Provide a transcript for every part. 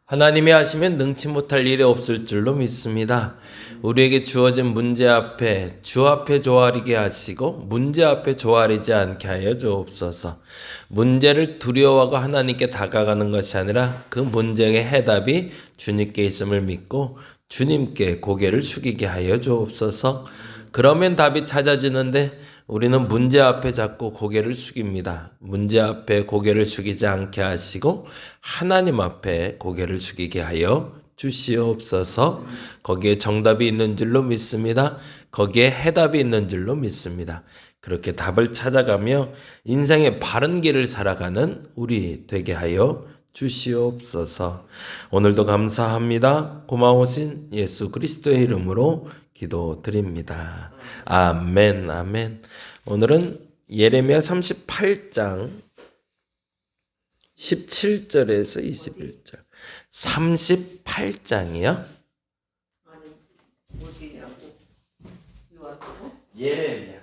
하나님이 하시면 능치 못할 일이 없을 줄로 믿습니다. 우리에게 주어진 문제 앞에 주 앞에 조아리게 하시고 문제 앞에 조아리지 않게 하여 주옵소서. 문제를 두려워하고 하나님께 다가가는 것이 아니라 그 문제의 해답이 주님께 있음을 믿고 주님께 고개를 숙이게 하여 주옵소서. 그러면 답이 찾아지는데 우리는 문제 앞에 자꾸 고개를 숙입니다. 문제 앞에 고개를 숙이지 않게 하시고 하나님 앞에 고개를 숙이게 하여 주시옵소서. 거기에 정답이 있는 줄로 믿습니다. 거기에 해답이 있는 줄로 믿습니다. 그렇게 답을 찾아가며 인생의 바른 길을 살아가는 우리 되게 하여 주시옵소서. 오늘도 감사합니다. 고마우신 예수 그리스도의 이름으로 기도드립니다. 아멘, 아멘. 오늘은 예레미야 38장 17절에서 21절. 38장이요? 아니, 어디냐고? 요한도? 예레미야.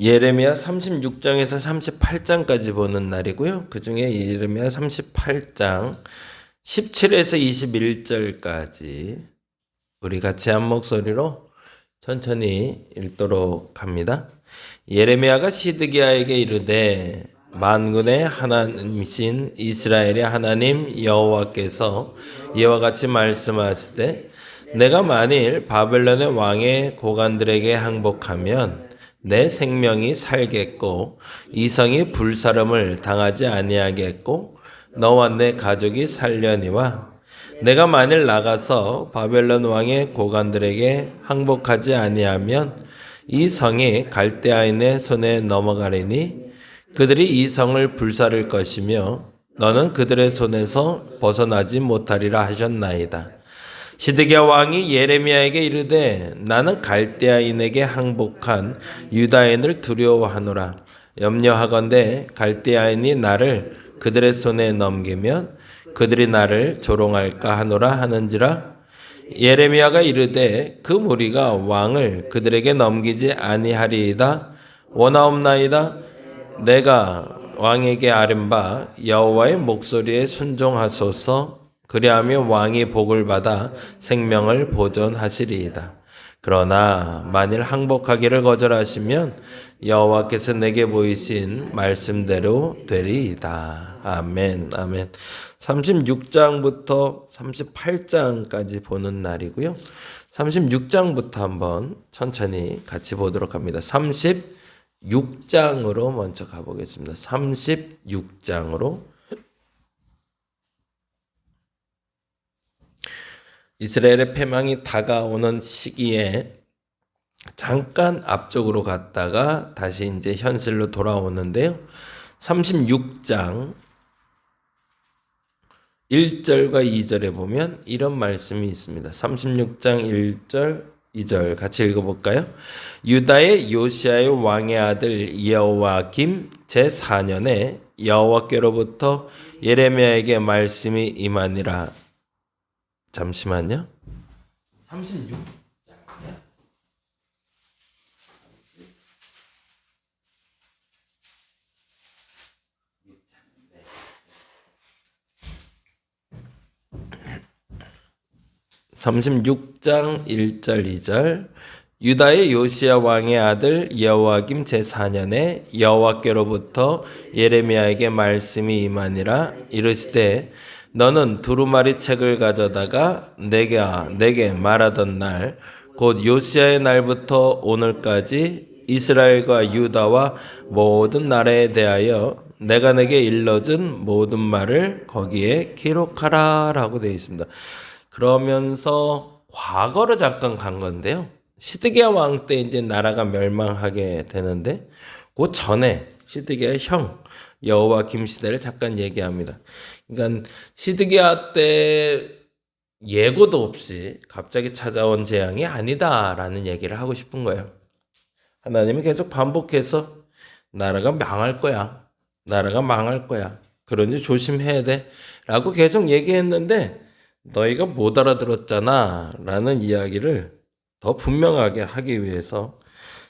예레미야 36장에서 38장까지 보는 날이고요. 그 중에 예레미야 38장 17에서 21절까지 우리 같이 한 목소리로 천천히 읽도록 합니다. 예레미야가 시드기야에게 이르되 만군의 하나님이신 이스라엘의 하나님 여호와께서 이와 같이 말씀하시되 내가 만일 바벨론의 왕의 고관들에게 항복하면 내 생명이 살겠고 이성이 불사름을 당하지 아니하겠고 너와 내 가족이 살려니와 내가 만일 나가서 바벨론 왕의 고관들에게 항복하지 아니하면 이 성이 갈대아인의 손에 넘어가리니 그들이 이 성을 불사를 것이며 너는 그들의 손에서 벗어나지 못하리라 하셨나이다. 시드기야 왕이 예레미야에게 이르되 나는 갈대아인에게 항복한 유다인을 두려워하노라. 염려하건대 갈대아인이 나를 그들의 손에 넘기면 그들이 나를 조롱할까 하노라 하는지라. 예레미야가 이르되 그 무리가 왕을 그들에게 넘기지 아니하리이다. 원하옵나이다. 내가 왕에게 아뢰는 바 여호와의 목소리에 순종하소서. 그리하면 왕이 복을 받아 생명을 보존하시리이다. 그러나 만일 항복하기를 거절하시면 여호와께서 내게 보이신 말씀대로 되리이다. 아멘, 아멘. 36장부터 38장까지 보는 날이고요. 36장부터 한번 천천히 같이 보도록 합니다. 36장으로 먼저 가보겠습니다. 36장으로. 이스라엘의 패망이 다가오는 시기에 잠깐 앞쪽으로 갔다가 다시 이제 현실로 돌아오는데요. 36장 1절과 2절에 보면 이런 말씀이 있습니다. 36장 1절, 2절 같이 읽어볼까요? 유다의 요시아의 왕의 아들 여호와김 제4년에 여호와께로부터 예레미야에게 말씀이 임하니라. 잠시만요. 36장이야? (36장) 1절 2절. 유다의 요시야 왕의 아들 여호와김 제4년에 여호와께로부터 예레미야에게 말씀이 임하니라. 이르시되 너는 두루마리 책을 가져다가 내게 말하던 날 곧 요시야의 날부터 오늘까지 이스라엘과 유다와 모든 나라에 대하여 내가 내게 일러준 모든 말을 거기에 기록하라 라고 되어 있습니다. 그러면서 과거로 잠깐 간 건데요. 시드기야 왕 때 이제 나라가 멸망하게 되는데 그 전에 시드기야의 형 여호와김 시대를 잠깐 얘기합니다. 그러니까 시드기야 때 예고도 없이 갑자기 찾아온 재앙이 아니다라는 얘기를 하고 싶은 거예요. 하나님이 계속 반복해서 나라가 망할 거야. 나라가 망할 거야. 그러니 조심해야 돼. 라고 계속 얘기했는데 너희가 못 알아들었잖아. 라는 이야기를 더 분명하게 하기 위해서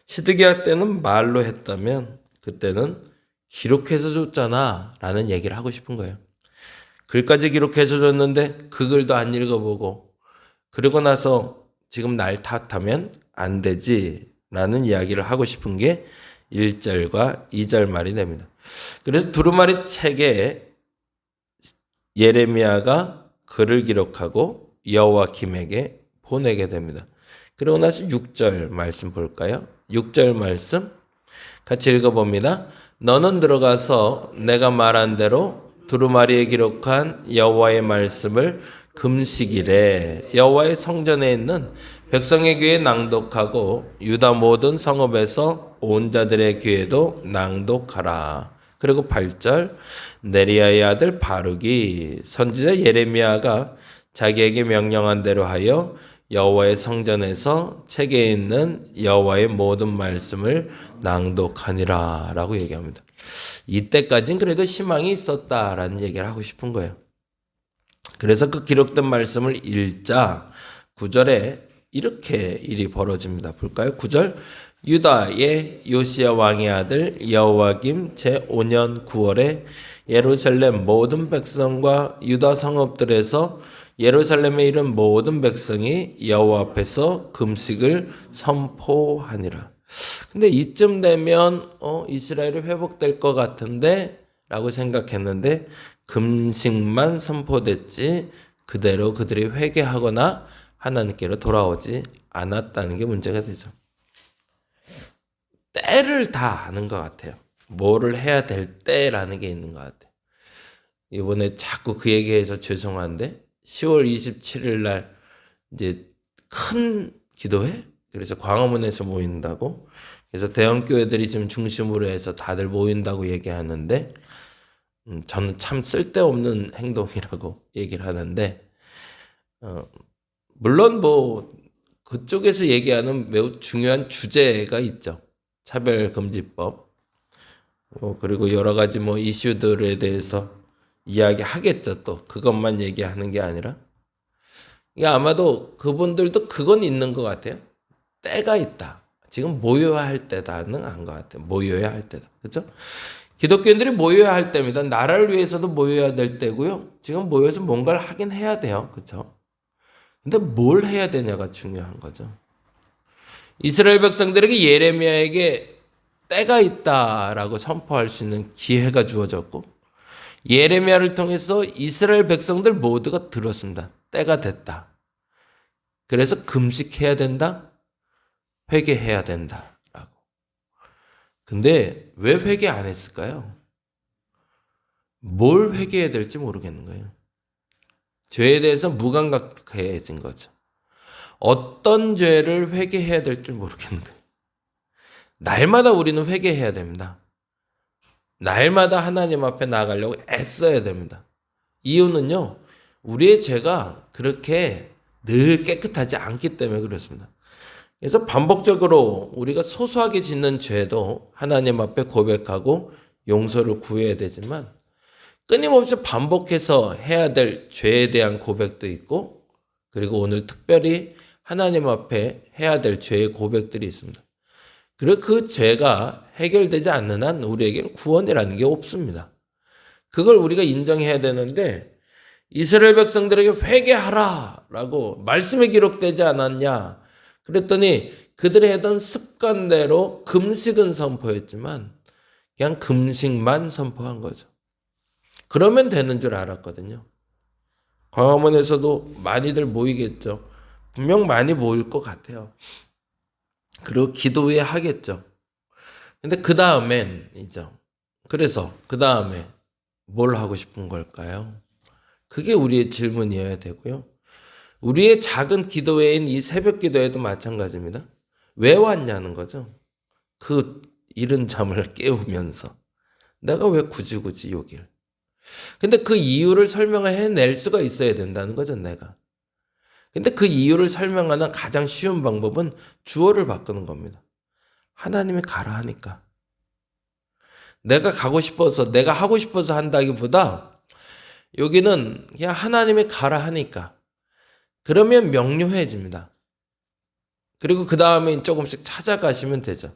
시드기야 때는 말로 했다면 그때는 기록해서 줬잖아. 라는 얘기를 하고 싶은 거예요. 글까지 기록해서 줬는데 그 글도 안 읽어보고 그러고 나서 지금 날 탓하면 안 되지. 라는 이야기를 하고 싶은 게 1절과 2절 말이 됩니다. 그래서 두루마리 책에 예레미야가 글을 기록하고 여호와김에게 보내게 됩니다. 그러고 나서 6절 말씀 볼까요? 6절 말씀 같이 읽어봅니다. 너는 들어가서 내가 말한 대로 두루마리에 기록한 여호와의 말씀을 금식일에 여호와의 성전에 있는 백성의 귀에 낭독하고 유다 모든 성읍에서 온 자들의 귀에도 낭독하라. 그리고 8절 네리야의 아들 바룩이 선지자 예레미야가 자기에게 명령한 대로 하여 여호와의 성전에서 책에 있는 여호와의 모든 말씀을 낭독하니라 라고 얘기합니다. 이때까지는 그래도 희망이 있었다라는 얘기를 하고 싶은 거예요. 그래서 그 기록된 말씀을 읽자 9절에 이렇게 일이 벌어집니다. 볼까요? 9절 유다의 요시야 왕의 아들 여호와김 제5년 9월에 예루살렘 모든 백성과 유다 성읍들에서 예루살렘에 이른 모든 백성이 여호와 앞에서 금식을 선포하니라. 근데 이쯤 되면 이스라엘이 회복될 것 같은데 라고 생각했는데 금식만 선포됐지 그대로 그들이 회개하거나 하나님께로 돌아오지 않았다는 게 문제가 되죠. 때를 다 아는 것 같아요. 뭐를 해야 될 때라는 게 있는 것 같아요. 이번에 자꾸 그 얘기해서 죄송한데 10월 27일 날 이제 큰 기도회? 그래서 광화문에서 모인다고. 그래서 대형 교회들이 지금 중심으로 해서 다들 모인다고 얘기하는데 저는 참 쓸데없는 행동이라고 얘기를 하는데 물론 뭐 그쪽에서 얘기하는 매우 중요한 주제가 있죠. 차별금지법 그리고 여러 가지 뭐 이슈들에 대해서 이야기하겠죠. 또 그것만 얘기하는 게 아니라 이게 아마도 그분들도 그건 있는 것 같아요. 때가 있다. 지금 모여야 할 때다는 안 것 같아요. 모여야 할 때다. 그렇죠? 기독교인들이 모여야 할 때입니다. 나라를 위해서도 모여야 될 때고요. 지금 모여서 뭔가를 하긴 해야 돼요. 그렇죠? 근데 뭘 해야 되냐가 중요한 거죠. 이스라엘 백성들에게 예레미야에게 때가 있다라고 선포할 수 있는 기회가 주어졌고 예레미야를 통해서 이스라엘 백성들 모두가 들었습니다. 때가 됐다. 그래서 금식해야 된다. 회개해야 된다라고. 근데 왜 회개 안 했을까요? 뭘 회개해야 될지 모르겠는 거예요. 죄에 대해서 무감각해진 거죠. 어떤 죄를 회개해야 될 줄 모르겠는 거예요. 날마다 우리는 회개해야 됩니다. 날마다 하나님 앞에 나아가려고 애써야 됩니다. 이유는요, 우리의 죄가 그렇게 늘 깨끗하지 않기 때문에 그렇습니다. 그래서 반복적으로 우리가 소소하게 짓는 죄도 하나님 앞에 고백하고 용서를 구해야 되지만 끊임없이 반복해서 해야 될 죄에 대한 고백도 있고 그리고 오늘 특별히 하나님 앞에 해야 될 죄의 고백들이 있습니다. 그리고 그 죄가 해결되지 않는 한 우리에게는 구원이라는 게 없습니다. 그걸 우리가 인정해야 되는데 이스라엘 백성들에게 회개하라 라고 말씀에 기록되지 않았냐. 그랬더니 그들이 하던 습관대로 금식은 선포했지만 그냥 금식만 선포한 거죠. 그러면 되는 줄 알았거든요. 광화문에서도 많이들 모이겠죠. 분명 많이 모일 것 같아요. 그리고 기도회 하겠죠. 근데 그 다음엔이죠. 그래서 그 다음에 뭘 하고 싶은 걸까요? 그게 우리의 질문이어야 되고요. 우리의 작은 기도회인 이 새벽 기도회도 마찬가지입니다. 왜 왔냐는 거죠. 그 이른 잠을 깨우면서 내가 왜 굳이 여길. 근데 그 이유를 설명을 해낼 수가 있어야 된다는 거죠, 내가. 근데 그 이유를 설명하는 가장 쉬운 방법은 주어를 바꾸는 겁니다. 하나님이 가라 하니까. 내가 가고 싶어서, 내가 하고 싶어서 한다기보다 여기는 그냥 하나님이 가라 하니까. 그러면 명료해집니다. 그리고 그 다음에 조금씩 찾아가시면 되죠.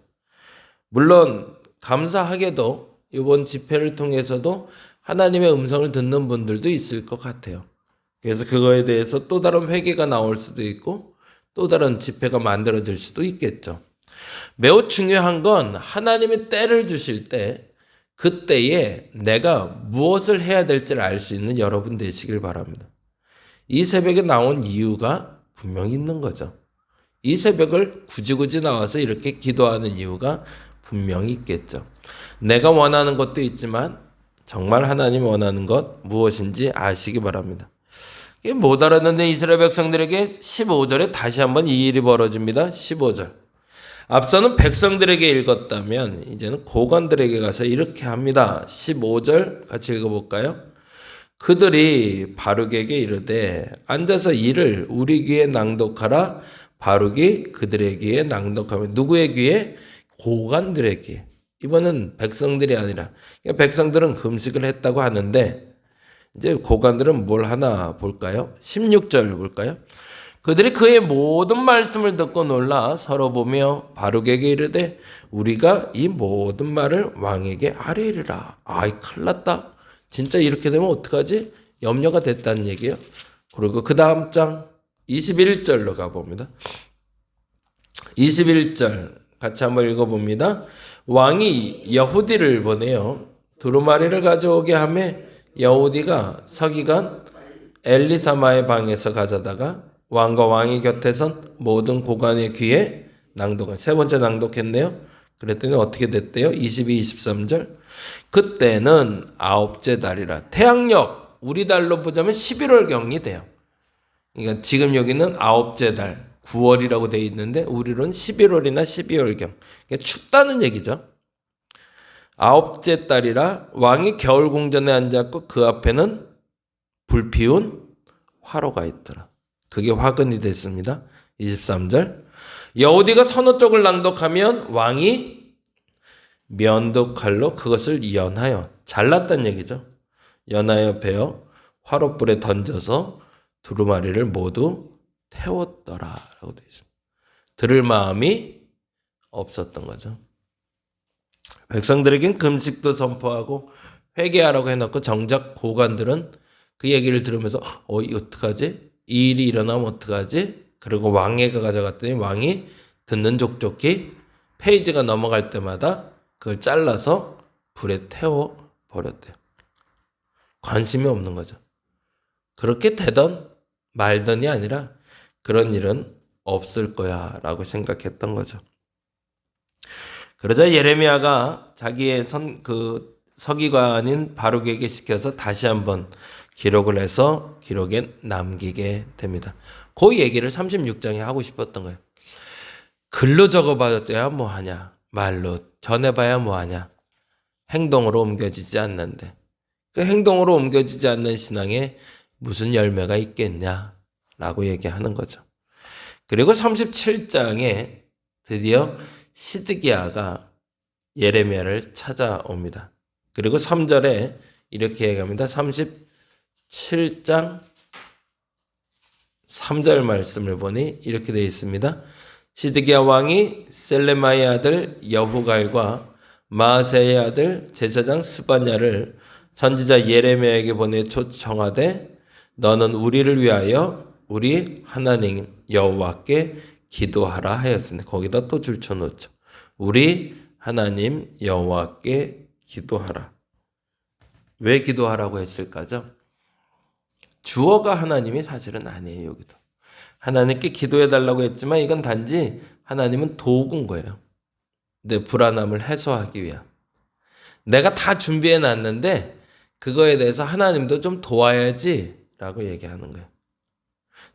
물론 감사하게도 이번 집회를 통해서도 하나님의 음성을 듣는 분들도 있을 것 같아요. 그래서 그거에 대해서 또 다른 회개가 나올 수도 있고 또 다른 집회가 만들어질 수도 있겠죠. 매우 중요한 건 하나님이 때를 주실 때 그때에 내가 무엇을 해야 될지를 알 수 있는 여러분 되시길 바랍니다. 이 새벽에 나온 이유가 분명히 있는 거죠. 이 새벽을 굳이 나와서 이렇게 기도하는 이유가 분명히 있겠죠. 내가 원하는 것도 있지만 정말 하나님이 원하는 것 무엇인지 아시기 바랍니다. 못 알아듣는 이스라엘 백성들에게 15절에 다시 한번 이 일이 벌어집니다. 15절. 앞서는 백성들에게 읽었다면 이제는 고관들에게 가서 이렇게 합니다. 15절 같이 읽어볼까요? 그들이 바룩에게 이르되 앉아서 이를 우리 귀에 낭독하라. 바룩이 그들의 귀에 낭독하며 누구의 귀에? 고관들의 귀에. 이번은 백성들이 아니라 백성들은 금식을 했다고 하는데 이제 고관들은 뭘 하나 볼까요? 16절 볼까요? 그들이 그의 모든 말씀을 듣고 놀라 서로 보며 바룩에게 이르되 우리가 이 모든 말을 왕에게 아뢰리라. 아이 큰일 났다. 진짜 이렇게 되면 어떡하지? 염려가 됐다는 얘기예요. 그리고 그 다음 장 21절로 가봅니다. 21절 같이 한번 읽어봅니다. 왕이 여후디를 보내요. 두루마리를 가져오게 하며 여후디가 서기관 엘리사마의 방에서 가져다가 왕과 왕의 곁에 선 모든 고관의 귀에 낭독한 세 번째 낭독했네요. 그랬더니 어떻게 됐대요? 22, 23절. 그때는 아홉째 달이라. 태양력 우리 달로 보자면 11월경이 돼요. 그러니까 지금 여기는 아홉째 달 9월이라고 되어 있는데 우리로는 11월이나 12월경. 그러니까 춥다는 얘기죠. 아홉째 달이라 왕이 겨울 궁전에 앉았고 그 앞에는 불피운 화로가 있더라. 그게 화근이 됐습니다. 23절. 여호디가 서너 쪽을 낭독하면 왕이 면도칼로 그것을 연하여 잘랐다는 얘기죠. 연하여 베어 화롯불에 던져서 두루마리를 모두 태웠더라라고 되어 있습니다. 들을 마음이 없었던 거죠. 백성들에겐 금식도 선포하고 회개하라고 해놓고 정작 고관들은 그 얘기를 들으면서 이 어떡하지? 이 일이 일어나면 어떡하지? 그리고 왕에게 가져갔더니 왕이 듣는 족족히 페이지가 넘어갈 때마다 그걸 잘라서 불에 태워 버렸대요. 관심이 없는 거죠. 그렇게 되던 말던이 아니라 그런 일은 없을 거야 라고 생각했던 거죠. 그러자 예레미야가 자기의 서기관인 바룩에게 시켜서 다시 한번 기록을 해서 기록에 남기게 됩니다. 그 얘기를 36장에 하고 싶었던 거예요. 글로 적어봐야 뭐하냐. 말로 전해봐야 뭐하냐. 행동으로 옮겨지지 않는데 그 행동으로 옮겨지지 않는 신앙에 무슨 열매가 있겠냐라고 얘기하는 거죠. 그리고 37장에 드디어 시드기야가 예레미야를 찾아옵니다. 그리고 3절에 이렇게 얘기합니다. 37장 3절 말씀을 보니 이렇게 되어 있습니다. 시드기야 왕이 셀레마의 아들 여후갈과 마아세의 아들 제사장 스바냐를 선지자 예레미야에게 보내 초청하되 너는 우리를 위하여 우리 하나님 여호와께 기도하라 하였습니다. 거기다 또 줄쳐놓죠. 우리 하나님 여호와께 기도하라. 왜 기도하라고 했을까죠? 주어가 하나님이 사실은 아니에요. 여기도 하나님께 기도해달라고 했지만 이건 단지 하나님은 도구인 거예요. 내 불안함을 해소하기 위한. 내가 다 준비해놨는데 그거에 대해서 하나님도 좀 도와야지 라고 얘기하는 거예요.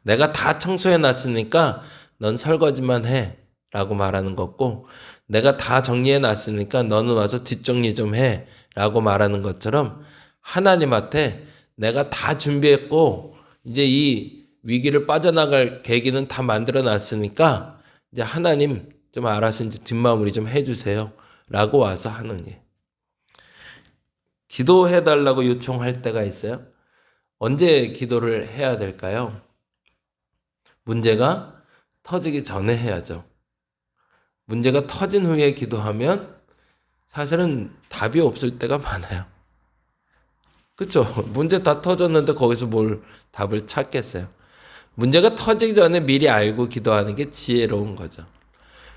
내가 다 청소해놨으니까 넌 설거지만 해 라고 말하는 거고, 내가 다 정리해놨으니까 너는 와서 뒷정리 좀 해 라고 말하는 것처럼 하나님한테 내가 다 준비했고 이제 이 위기를 빠져나갈 계기는 다 만들어 놨으니까 이제 하나님 좀 알아서 이제 뒷마무리 좀 해주세요 라고 와서 하는 일. 기도해달라고 요청할 때가 있어요. 언제 기도를 해야 될까요? 문제가 터지기 전에 해야죠. 문제가 터진 후에 기도하면 사실은 답이 없을 때가 많아요. 그렇죠? 문제 다 터졌는데 거기서 뭘 답을 찾겠어요. 문제가 터지기 전에 미리 알고 기도하는 게 지혜로운 거죠.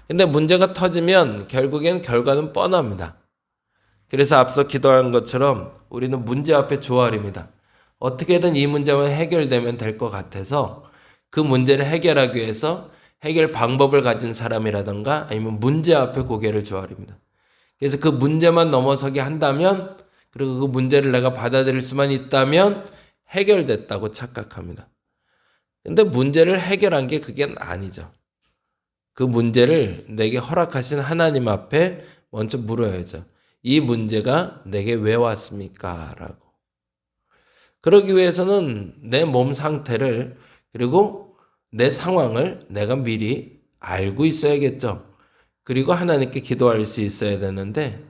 근데 문제가 터지면 결국엔 결과는 뻔합니다. 그래서 앞서 기도한 것처럼 우리는 문제 앞에 조아립니다. 어떻게든 이 문제만 해결되면 될 것 같아서 그 문제를 해결하기 위해서 해결 방법을 가진 사람이라던가 아니면 문제 앞에 고개를 조아립니다. 그래서 그 문제만 넘어서게 한다면 그리고 그 문제를 내가 받아들일 수만 있다면 해결됐다고 착각합니다. 근데 문제를 해결한 게 그게 아니죠. 그 문제를 내게 허락하신 하나님 앞에 먼저 물어야죠. 이 문제가 내게 왜 왔습니까? 라고. 그러기 위해서는 내 몸 상태를 그리고 내 상황을 내가 미리 알고 있어야겠죠. 그리고 하나님께 기도할 수 있어야 되는데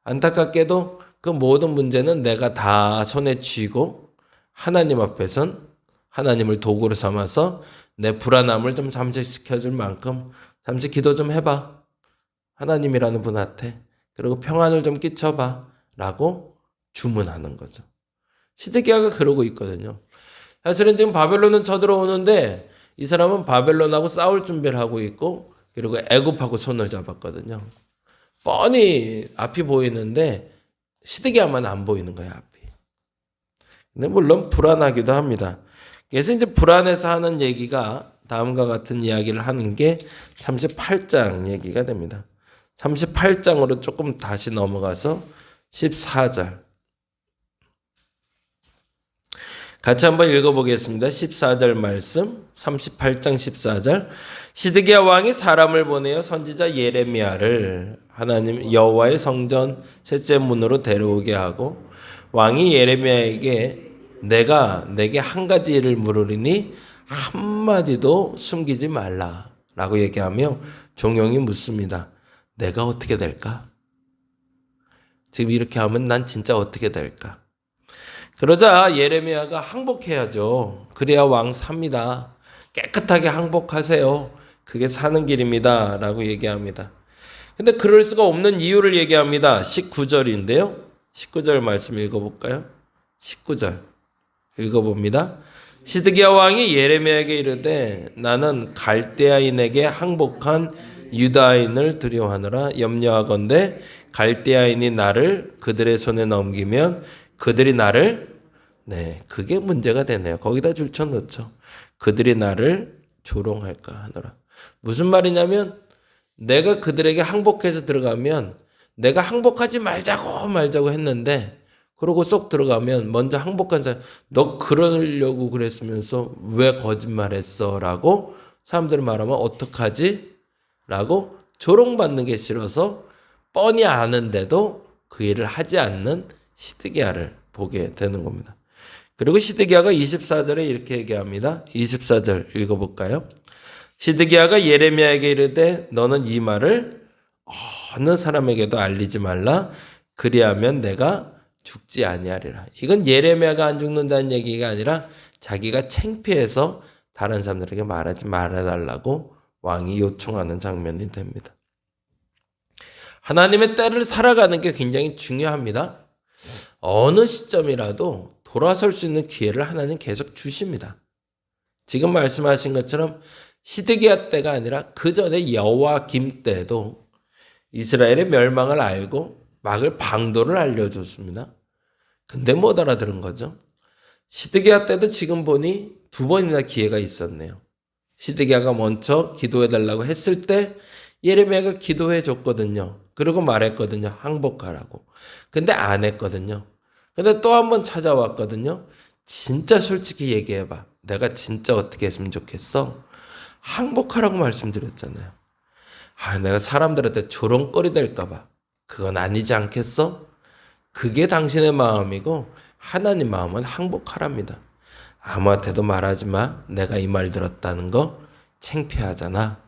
안타깝게도 그 모든 문제는 내가 다 손에 쥐고 하나님 앞에선 하나님을 도구로 삼아서 내 불안함을 좀 잠식시켜줄 만큼 잠시 기도 좀 해봐. 하나님이라는 분한테. 그리고 평안을 좀 끼쳐봐. 라고 주문하는 거죠. 시드기야가 그러고 있거든요. 사실은 지금 바벨론은 쳐들어오는데 이 사람은 바벨론하고 싸울 준비를 하고 있고 그리고 애굽하고 손을 잡았거든요. 뻔히 앞이 보이는데 시드기야만 안 보이는 거예요, 앞이. 근데 물론 불안하기도 합니다. 그래서 이제 불안해서 하는 얘기가 다음과 같은 이야기를 하는 게 38장 얘기가 됩니다. 38장으로 조금 다시 넘어가서 14절. 같이 한번 읽어보겠습니다. 14절 말씀, 38장 14절. 시드기야 왕이 사람을 보내어 선지자 예레미야를 하나님 여호와의 성전 셋째 문으로 데려오게 하고 왕이 예레미야에게 내가 내게 한 가지 일을 물으리니 한마디도 숨기지 말라 라고 얘기하며 종용이 묻습니다. 내가 어떻게 될까? 지금 이렇게 하면 난 진짜 어떻게 될까? 그러자 예레미야가 항복해야죠. 그래야 왕 삽니다. 깨끗하게 항복하세요. 그게 사는 길입니다. 라고 얘기합니다. 근데 그럴 수가 없는 이유를 얘기합니다. 19절인데요. 19절 말씀 읽어볼까요? 19절 읽어봅니다. 시드기야 왕이 예레미야에게 이르되 나는 갈대아인에게 항복한 유다인을 두려워하느라 염려하건대 갈대아인이 나를 그들의 손에 넘기면 그들이 나를 그게 문제가 되네요. 거기다 줄쳐 넣죠. 그들이 나를 조롱할까 하노라. 무슨 말이냐면 내가 그들에게 항복해서 들어가면 내가 항복하지 말자고 했는데 그러고 쏙 들어가면 먼저 항복한 사람 너 그러려고 그랬으면서 왜 거짓말했어? 라고 사람들 말하면 어떡하지? 라고 조롱받는 게 싫어서 뻔히 아는데도 그 일을 하지 않는 시드기야를 보게 되는 겁니다. 그리고 시드기야가 24절에 이렇게 얘기합니다. 24절 읽어볼까요? 시드기야가 예레미야에게 이르되 너는 이 말을 어느 사람에게도 알리지 말라. 그리하면 내가 죽지 아니하리라. 이건 예레미야가 안 죽는다는 얘기가 아니라 자기가 창피해서 다른 사람들에게 말하지 말아달라고 왕이 요청하는 장면이 됩니다. 하나님의 때를 살아가는 게 굉장히 중요합니다. 어느 시점이라도 돌아설 수 있는 기회를 하나님 계속 주십니다. 지금 말씀하신 것처럼 시드기야 때가 아니라 그 전에 여호와김 때도 이스라엘의 멸망을 알고 막을 방도를 알려줬습니다. 근데 못 알아들은 거죠. 시드기야 때도 지금 보니 두 번이나 기회가 있었네요. 시드기야가 먼저 기도해달라고 했을 때 예레미야가 기도해 줬거든요. 그리고 말했거든요. 항복하라고. 근데 안 했거든요. 근데 또 한 번 찾아왔거든요. 진짜 솔직히 얘기해봐. 내가 진짜 어떻게 했으면 좋겠어? 항복하라고 말씀드렸잖아요. 내가 사람들한테 조롱거리 될까봐. 그건 아니지 않겠어? 그게 당신의 마음이고 하나님 마음은 항복하랍니다. 아무한테도 말하지 마. 내가 이 말 들었다는 거 창피하잖아.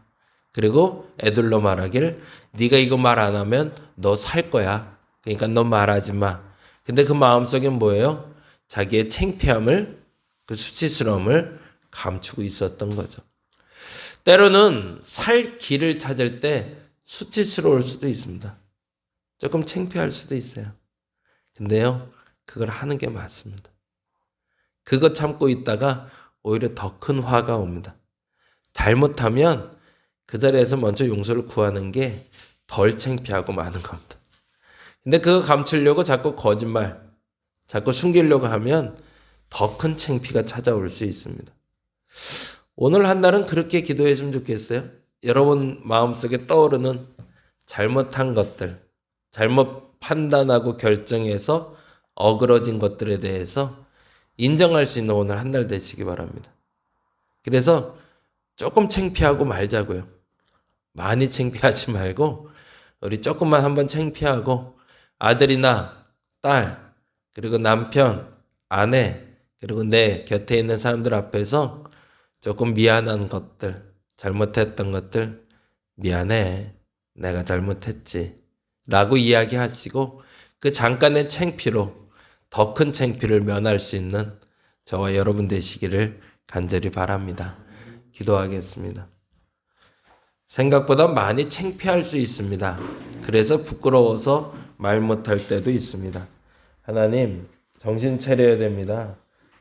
그리고 애들로 말하길 네가 이거 말 안 하면 너 살 거야. 그러니까 너 말하지 마. 근데 그 마음속엔 뭐예요? 자기의 창피함을, 그 수치스러움을 감추고 있었던 거죠. 때로는 살 길을 찾을 때 수치스러울 수도 있습니다. 조금 창피할 수도 있어요. 근데요, 그걸 하는 게 맞습니다. 그거 참고 있다가 오히려 더 큰 화가 옵니다. 잘못하면 그 자리에서 먼저 용서를 구하는 게 덜 창피하고 많은 겁니다. 근데 그거 감추려고 자꾸 거짓말, 자꾸 숨기려고 하면 더 큰 창피가 찾아올 수 있습니다. 오늘 한 날은 그렇게 기도했으면 좋겠어요. 여러분 마음속에 떠오르는 잘못한 것들, 잘못 판단하고 결정해서 어그러진 것들에 대해서 인정할 수 있는 오늘 한 날 되시기 바랍니다. 그래서 조금 창피하고 말자고요. 많이 창피하지 말고 우리 조금만 한번 창피하고 아들이나 딸, 그리고 남편, 아내, 그리고 내 곁에 있는 사람들 앞에서 조금 미안한 것들, 잘못했던 것들, 미안해, 내가 잘못했지 라고 이야기하시고 그 잠깐의 창피로 더 큰 창피를 면할 수 있는 저와 여러분 되시기를 간절히 바랍니다. 기도하겠습니다. 생각보다 많이 창피할 수 있습니다. 그래서 부끄러워서 말 못할 때도 있습니다. 하나님, 정신 차려야 됩니다.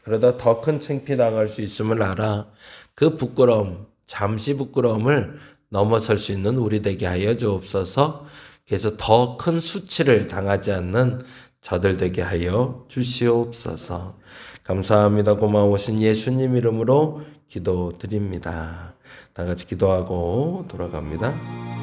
그러다 더 큰 창피 당할 수 있음을 알아. 그 부끄러움, 잠시 부끄러움을 넘어설 수 있는 우리 되게 하여 주옵소서. 그래서 더 큰 수치를 당하지 않는 저들 되게 하여 주시옵소서. 감사합니다. 고마우신 예수님 이름으로 기도드립니다. 다 같이 기도하고 돌아갑니다.